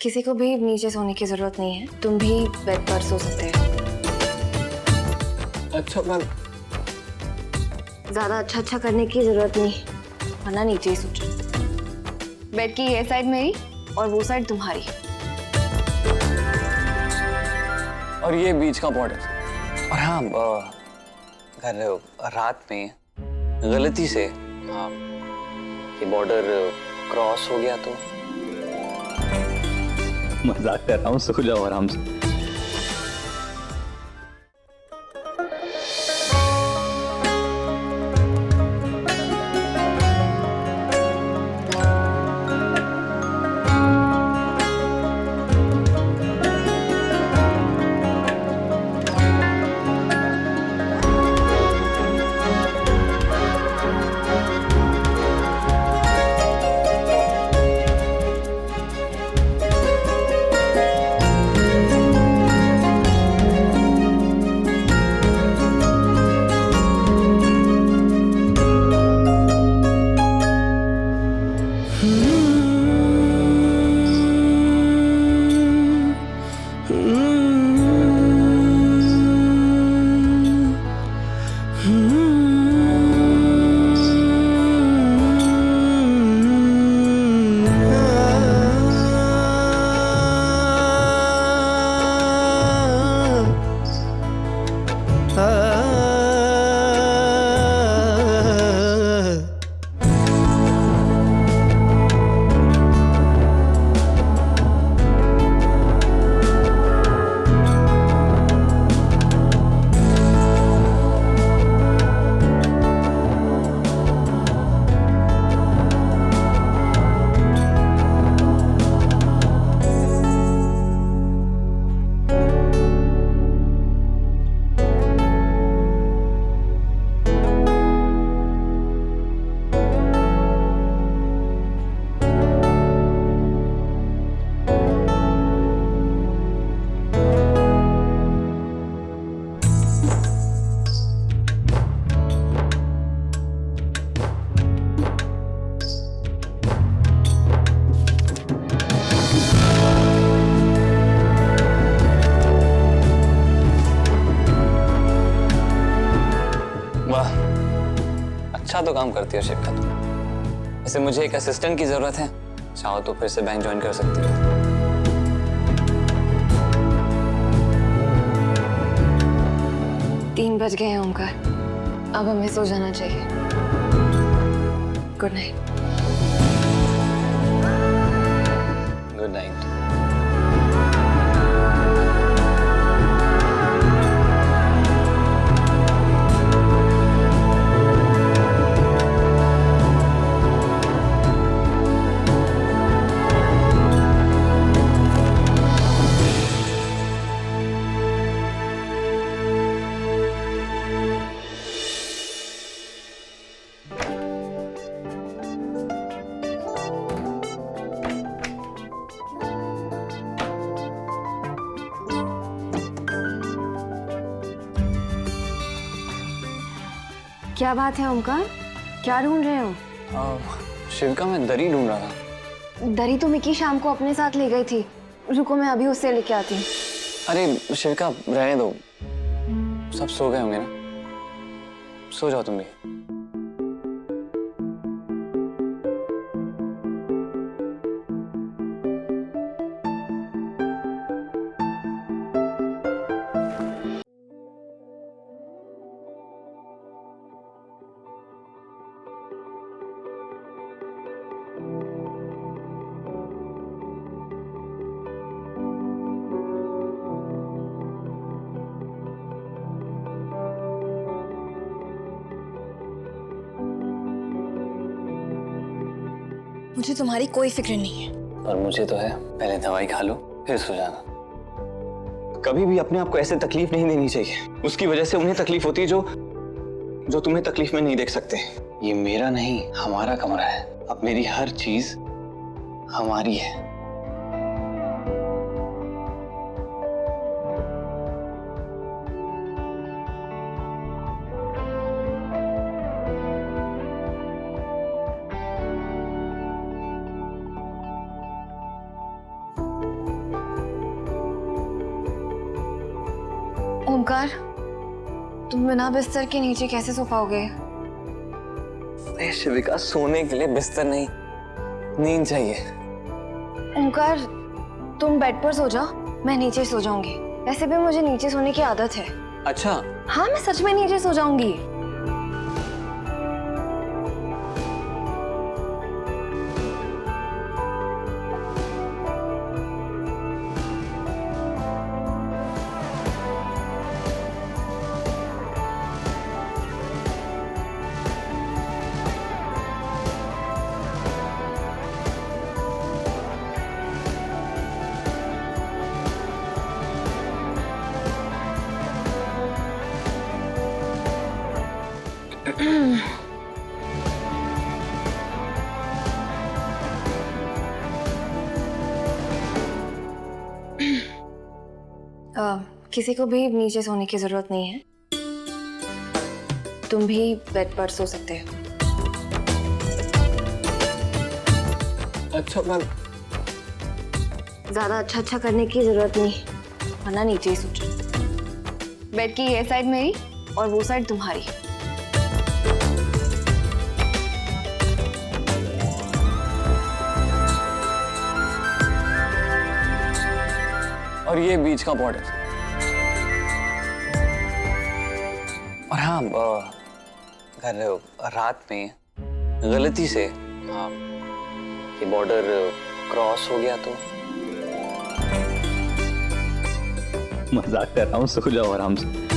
किसी को भी नीचे सोने की जरूरत नहीं है, तुम भी बेड पर सो सकते हो। अच्छा मैम। ज्यादा अच्छा करने की जरूरत नहीं, वरना नीचे ही सो जाओ। बेड की ये साइड मेरी और वो साइड तुम्हारी। और ये बीच का बॉर्डर। और हाँ, अगर रात में गलती से ये बॉर्डर क्रॉस हो गया तो? मजाक कर रहा हूँ, सो जाओ आराम से। वाह, अच्छा तो काम करती हो शिक्षा तुम। वैसे मुझे एक असिस्टेंट की जरूरत है, चाहो तो फिर से बैंक ज्वाइन कर सकती हो। 3 बज गए हैं ओमकार, अब हमें सो जाना चाहिए। Good night. Good night. क्या बात है ओमकार, क्या ढूंढ रहे हो? शिविका, मैं दरी ढूंढ रहा था। दरी तो मिकी शाम को अपने साथ ले गई थी, रुको मैं अभी उससे लेके आती हूँ। अरे शिविका, रहने दो, सब सो गए होंगे ना, सो जाओ तुम भी। मुझे तुम्हारी कोई फिक्र नहीं है। पर मुझे तो है, पहले दवाई खा लो फिर सो जाना। कभी भी अपने आप को ऐसे तकलीफ नहीं देनी चाहिए, उसकी वजह से उन्हें तकलीफ होती है जो तुम्हें तकलीफ में नहीं देख सकते। ये मेरा नहीं, हमारा कमरा है, अब मेरी हर चीज हमारी है। ओमकार, तुम बिना बिस्तर के नीचे कैसे सो पाओगे? शिविका, सोने के लिए बिस्तर नहीं, नींद चाहिए। ओमकार, तुम बेड पर सो जाओ, मैं नीचे सो जाऊंगी। वैसे भी मुझे नीचे सोने की आदत है। अच्छा। हाँ, मैं सच में नीचे सो जाऊंगी। किसी को भी नीचे सोने की जरूरत नहीं है। तुम भी बेड पर सो सकते हो। अच्छा मैम। ज्यादा अच्छा करने की जरूरत नहीं, वरना नीचे ही सो जाओ। बेड की ये साइड मेरी और वो साइड तुम्हारी। और ये बीच का बॉर्डर। और हाँ, अगर रात में गलती से ये बॉर्डर क्रॉस हो गया तो? मजाक कर रहा हूँ, सो जाओ आराम से।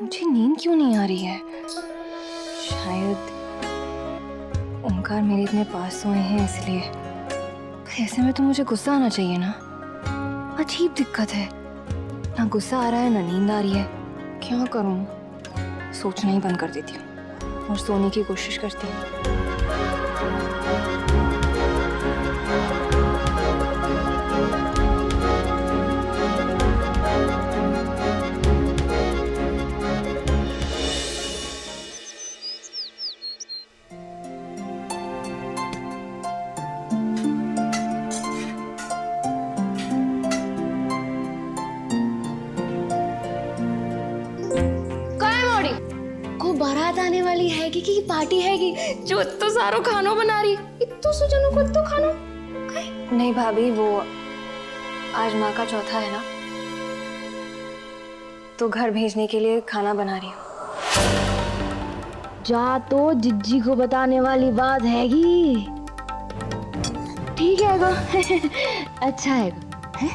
मुझे नींद क्यों नहीं आ रही है? शायद ओमकार मेरे इतने पास सोए हैं इसलिए। पर ऐसे में तो मुझे गुस्सा आना चाहिए ना। अजीब दिक्कत है, ना गुस्सा आ रहा है ना नींद आ रही है। क्या करूं? सोचना ही बंद कर देती हूँ और सोने की कोशिश करती हूँ। बारात आने वाली है कि पार्टी है कि जो इतना सारो खानो बना रही, इतना सुजनों को इतना खानो। नहीं भाभी, वो आज माँ का चौथा है ना, तो घर भेजने के लिए खाना बना रही हूँ। जा तो जिज्जी को बताने वाली बात हैगी। ठीक है गो। अच्छा है गो, है?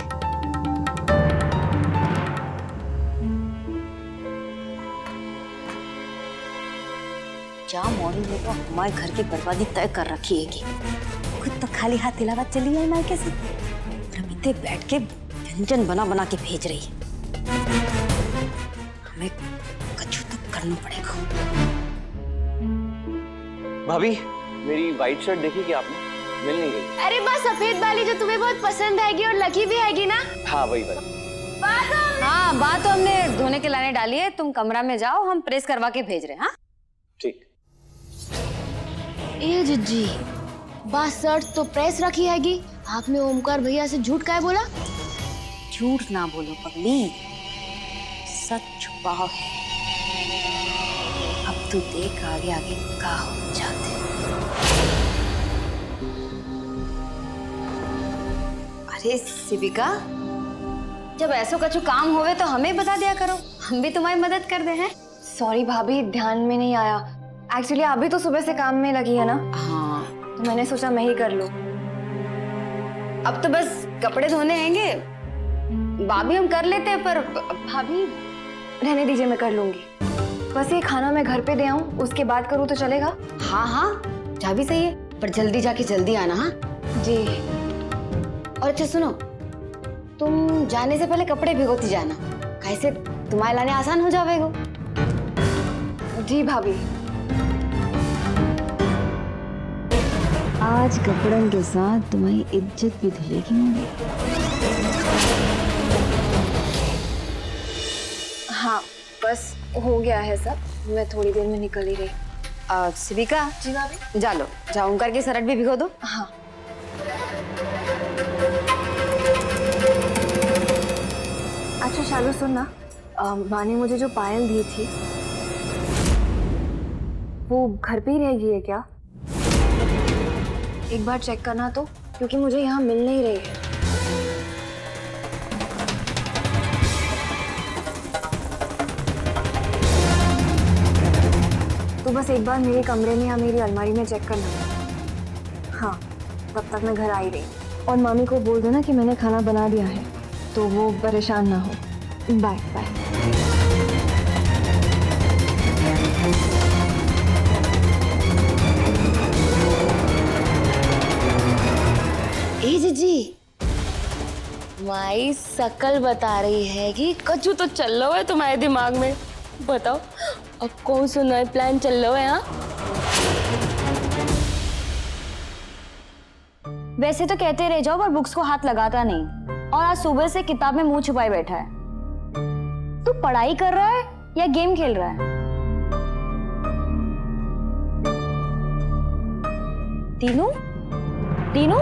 क्या मॉडल ने तो हमारे घर की बर्बादी तय कर रखी है कि खुद तो खाली हाथ इलावा चली आई मायके से, और अब इतने बैठ के व्यंजन बना बना के भेज रही है। हमें कछु तो करना पड़ेगा। भाभी, मेरी व्हाइट शर्ट देखी क्या आपने? मिल नहीं गई। अरे बस सफेद वाली जो तुम्हें बहुत पसंद आएगी और लकी भी आएगी ना। हाँ वही वाली। हाँ, बात तो हमने धोने के लाने डाली है। तुम कमरा में जाओ, हम प्रेस करवा के भेज रहे हैं। हाँ ठीक। ए जिज्जी, बस शर्ट तो प्रेस रखी हैगी। आपने ओमकार भैया से झूठ काहे बोला? झूठ ना बोलो पगली, सच छुपाओ है। अब तू देख आगे आगे का हो जाते। अरे शिविका, जब ऐसा कछु काम होवे तो हमें बता दिया करो, हम भी तुम्हारी मदद कर दे हैं। सॉरी भाभी, ध्यान में नहीं आया। एक्चुअली अभी तो सुबह से काम में लगी है ना, हाँ, तो मैंने सोचा मैं ही कर लूं। अब तो बस कपड़े धोने आएंगे, भाभी हम कर लेते हैं, पर भाभी रहने दीजिए, मैं कर लूंगी। बस ये खाना मैं घर पे दे आऊं, उसके बाद करूँ तो चलेगा? हाँ हाँ, जा भी सही है, पर जल्दी जाके जल्दी आना। हाँ जी। और अच्छा सुनो, तुम जाने से पहले कपड़े भिगोती जाना, कैसे तुम्हारे लाने आसान हो जाएगा। जी भाभी। आज कपड़न के साथ तुम्हारी इज्जत भी धुलेगी मम्मी। हाँ बस हो गया है सब, मैं थोड़ी देर में निकल ही रही। शिविका, जी भाभी। जा लो, जाऊं करके शर्ट भी भिगो दो। हाँ। अच्छा शालू सुन ना, माँ ने मुझे जो पायल दी थी वो घर पे ही रहेगी है क्या? एक बार चेक करना तो, क्योंकि मुझे यहाँ मिल नहीं रही है। तो बस एक बार मेरे कमरे में या मेरी अलमारी में चेक करना। हाँ, तब तक मैं घर आ ही रही। और मामी को बोल देना कि मैंने खाना बना दिया है, तो वो परेशान ना हो। Bye bye. ए जीजी, माई शकल बता रही है कि कछु तो चल रहा है तुम्हारे दिमाग में। बताओ अब कौन सा नया प्लान चल रहा है? हाँ, वैसे तो कहते रह जाओ, पर बुक्स को हाथ लगाता नहीं, और आज सुबह से किताब में मुंह छुपाए बैठा है। तू पढ़ाई कर रहा है या गेम खेल रहा है? तीनू, तीनू,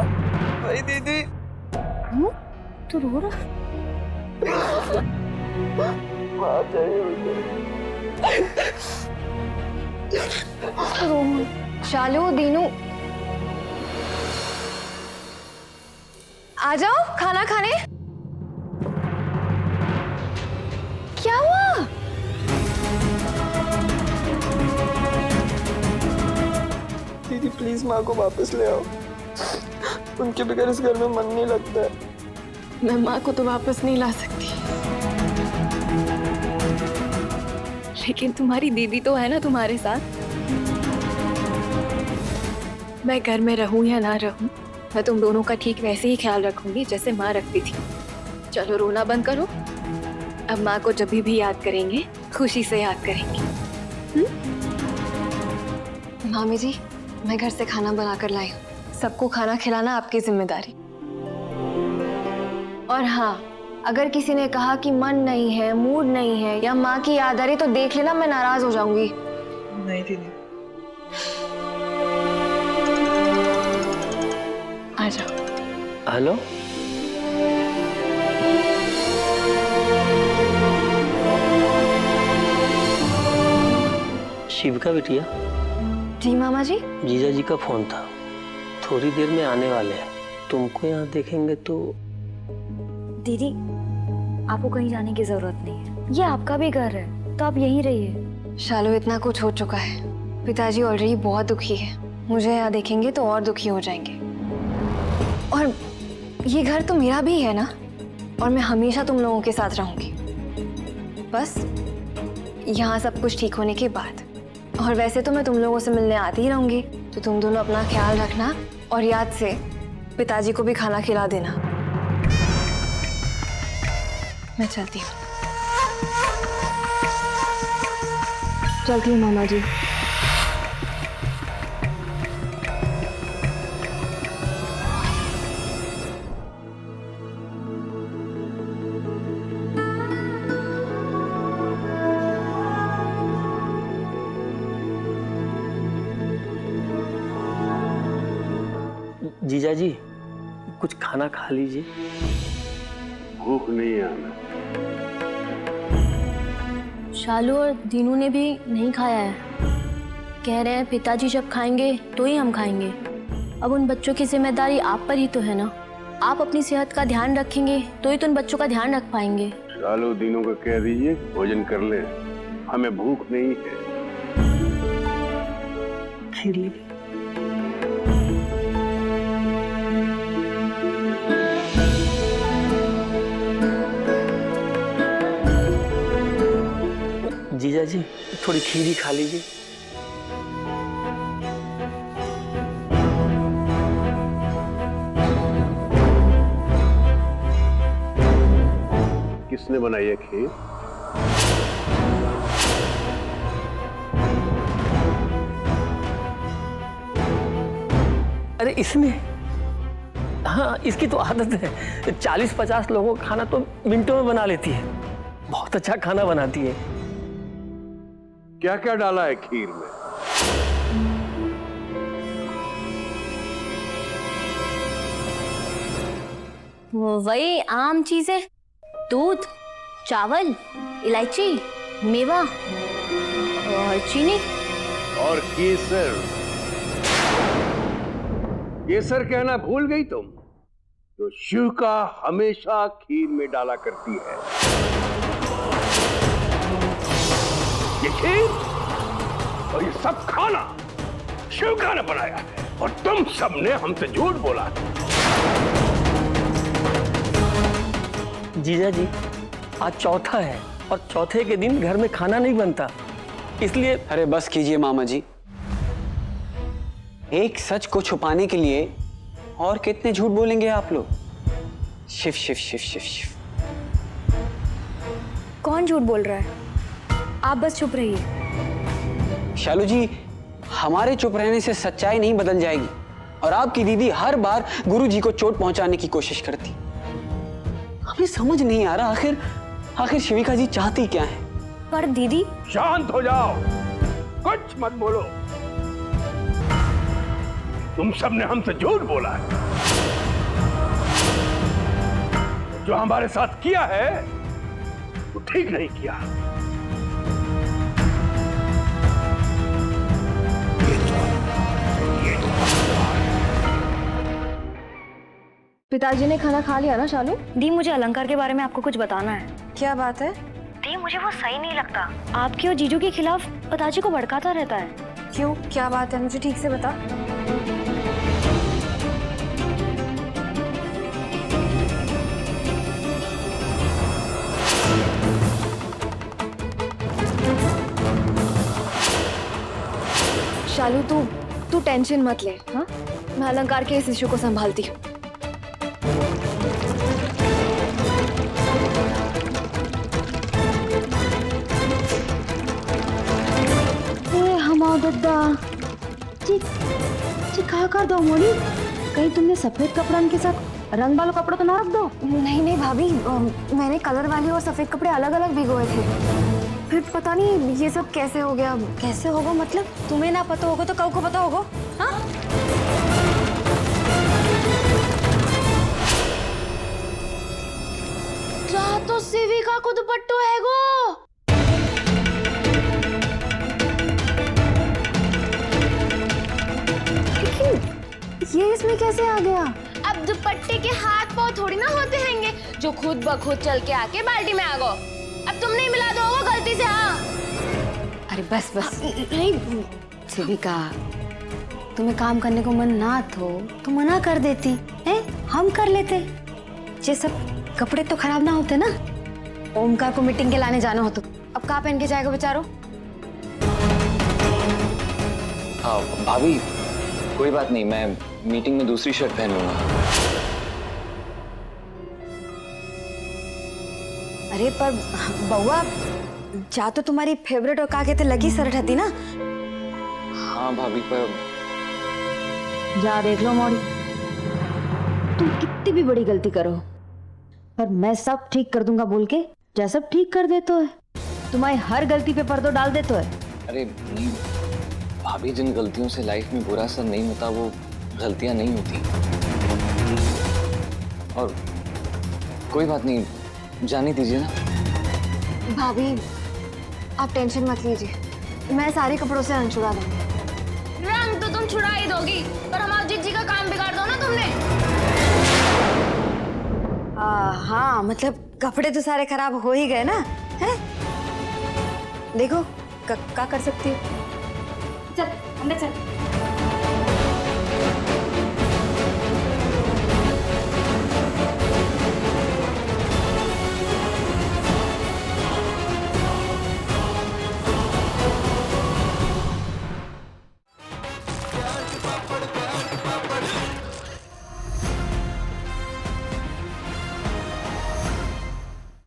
भाई दीदी, तू रो रहा है? शालू, दीनू, आ जाओ खाना खाने। क्या हुआ? दीदी प्लीज माँ को वापस ले आओ, उनके बगैर इस घर में मन नहीं लगता है। मैं माँ को तो वापस नहीं ला सकती, लेकिन तुम्हारी दीदी तो है ना तुम्हारे साथ। मैं घर में रहूं या ना रहूं, मैं तुम दोनों का ठीक वैसे ही ख्याल रखूंगी जैसे माँ रखती थी। चलो रोना बंद करो, अब माँ को जब भी याद करेंगे खुशी से याद करेंगे। मामी जी, मैं घर से खाना बनाकर लाई हूँ, सबको खाना खिलाना आपकी जिम्मेदारी। और हाँ, अगर किसी ने कहा कि मन नहीं है, मूड नहीं है या माँ की याद आ रही, तो देख लेना मैं नाराज हो जाऊंगी। नहीं दीदी। आ जाओ। हेलो, शिविका बिटिया, जी मामा जी। जीजा जी का फोन था, थोड़ी देर में आने वाले हैं, तुमको यहाँ देखेंगे तो। दीदी, आपको कहीं जाने की जरूरत नहीं है, ये आपका भी घर है, तो आप यहीं रहिए। शालू, इतना कुछ हो चुका है, पिताजी ऑलरेडी बहुत दुखी है, मुझे यहाँ देखेंगे तो और दुखी हो जाएंगे। और ये घर तो मेरा भी है ना, और मैं हमेशा तुम लोगों के साथ रहूंगी, बस यहाँ सब कुछ ठीक होने के बाद। और वैसे तो मैं तुम लोगों से मिलने आती ही रहूंगी, तो तुम दोनों अपना ख्याल रखना, और याद से पिताजी को भी खाना खिला देना। मैं चलती हूँ। चलती हूँ मामा जी। जीजा जी, कुछ खाना खा लीजिए। भूख नहीं आना। शालू और दीनू ने भी नहीं खाया है। कह रहे हैं पिताजी जब खाएंगे तो ही हम खाएंगे। अब उन बच्चों की जिम्मेदारी आप पर ही तो है ना। आप अपनी सेहत का ध्यान रखेंगे तो ही तो उन बच्चों का ध्यान रख पाएंगे। चालू दिनों को कह दीजिए भोजन कर ले, हमें भूख नहीं है। खीर लीजिए। जीजा जी थोड़ी खीर ही खा लीजिए। किसने बनाई है खीर? अरे इसने, हाँ इसकी तो आदत है, 40-50 लोगों का खाना तो मिनटों में बना लेती है। बहुत अच्छा खाना बनाती है। क्या क्या डाला है खीर में? वही आम चीजें, दूध, चावल, इलायची, मेवा और चीनी। और केसर। केसर कहना भूल गई तुम, जो शिव का हमेशा खीर में डाला करती है। ये खीर और ये सब खाना शिव का ने बनाया है, और तुम सबने हमसे झूठ बोला। जीजा जी आज चौथा है और चौथे के दिन घर में खाना नहीं बनता, इसलिए। अरे बस कीजिए मामा जी, एक सच को छुपाने के लिए और कितने झूठ बोलेंगे आप लोग। शिव शिव शिव शिव शिव। कौन झूठ बोल रहा है? आप बस चुप रहिए। शालू जी, हमारे चुप रहने से सच्चाई नहीं बदल जाएगी, और आपकी दीदी हर बार गुरुजी को चोट पहुंचाने की कोशिश करती। हमें समझ नहीं आ रहा आखिर शिविका जी चाहती क्या है। पर दीदी। शांत हो जाओ, कुछ मत बोलो। तुम सबने हमसे झूठ बोला है। जो हमारे साथ किया है वो ठीक नहीं किया। पिताजी ने खाना खा लिया ना शालू? दी मुझे अलंकार के बारे में आपको कुछ बताना है। क्या बात है? दी मुझे वो सही नहीं लगता। आपके और जीजू के खिलाफ पिताजी को भड़काता रहता है। क्यों, क्या बात है, मुझे ठीक से बता। शालू तू टेंशन मत ले, हाँ? मैं अलंकार के इस इशू को संभालती हूँ। दद्दा चिखा कर दो मोनी, कहीं तुमने सफेद कपड़ा के साथ रंग वाला कपड़ा तो ना रख दो। नहीं भाभी, मैंने कलर वाले और सफेद कपड़े अलग अलग भिगोए थे, फिर पता नहीं ये सब कैसे हो गया। कैसे होगा मतलब? तुम्हें ना पता होगा तो कब को पता होगा? हाँ? तो शिविका को दुपट्टो है गो। ये इसमें कैसे आ गया? अब दुपट्टे के हाथ पांव थोड़ी ना होते हैंगे जो खुद ब खुद चल के आके बाल्टी में आ गो। अब तुम नहीं मिला दो गलती से। हाँ अरे बस नहीं शिविका, तुम्हें काम करने को मन ना तो मना कर देती है, हम कर लेते। ये सब कपड़े तो खराब ना होते ना। ओमकार को मीटिंग के लाने जाना हो तो अब कहाँ पहन के जाएगा बेचारो? भाभी कोई बात नहीं, मैं मीटिंग में दूसरी शर्ट पहन लूंगा। अरे पर बउआ, जा तो तुम्हारी फेवरेट और का कहते लगी शर्ट हती ना। हाँ भाभी, पर जा देख लो मोड़ी, तुम कितनी भी बड़ी गलती करो पर मैं सब ठीक कर दूंगा बोल के जा सब ठीक कर देते है। तुम्हारी हर गलती पे पर्दो डाल देते है। अरे नहीं भाभी, जिन गलतियों से लाइफ में बुरा असर नहीं होता वो गलतियां नहीं होती। और कोई बात नहीं, जाने दीजिए ना। भाभी आप टेंशन मत लीजिए, मैं सारे कपड़ों से अंश उड़ा दूंगी। छुड़ा ही दोगी, पर हमारे जीजी का काम बिगाड़ दो ना तुमने। हाँ मतलब कपड़े तो सारे खराब हो ही गए ना, है? देखो क्या कर सकती हो। चल अंदर चल।